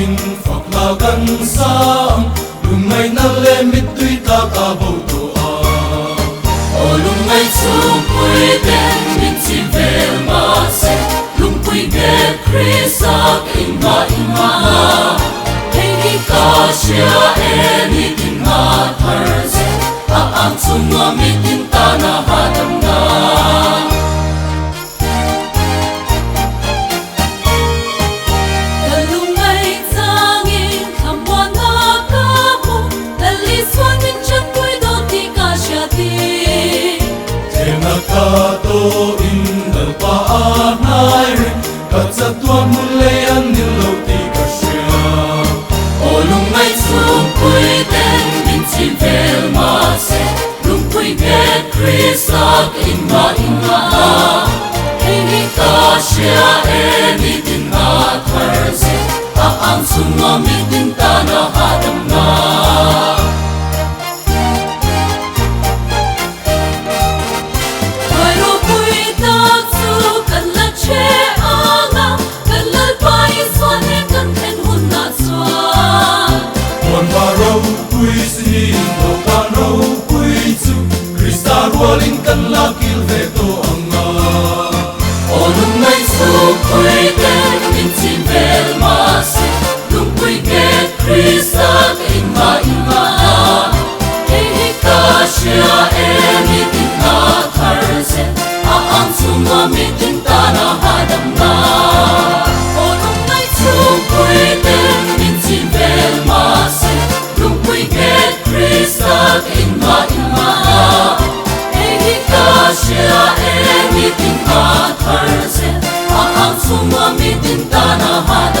in phật la gan sang lung ngay na le mit tui ta ka bo to a o lung ngay chung pui ten min chi vel ma se lung pui ge Christ in ma hey hi ka sia eni tin ma thar se a ang chung mi tin ta na ha dam na to in dal pa nai re ka cha tua mun le an ni lo ti ka sia o lung mai chung pui ten min chin vel ma se lung pui ge Christ in ma hey hi ka sia eni tin na thar se a ang chung mi tin ta na ha dam na Rolling kan la kil ve to anga o lung mai su pui ten min chin vel ma se lung pui ge Christ in ma hey hi ka sia eni tin na thar se a ang chung mi tin ta na ha dam na o lung mai su pui ten min chin vel ma se lung pui ge Christ in ma sia eni tin na thar se a ang chung mi tin ta na ha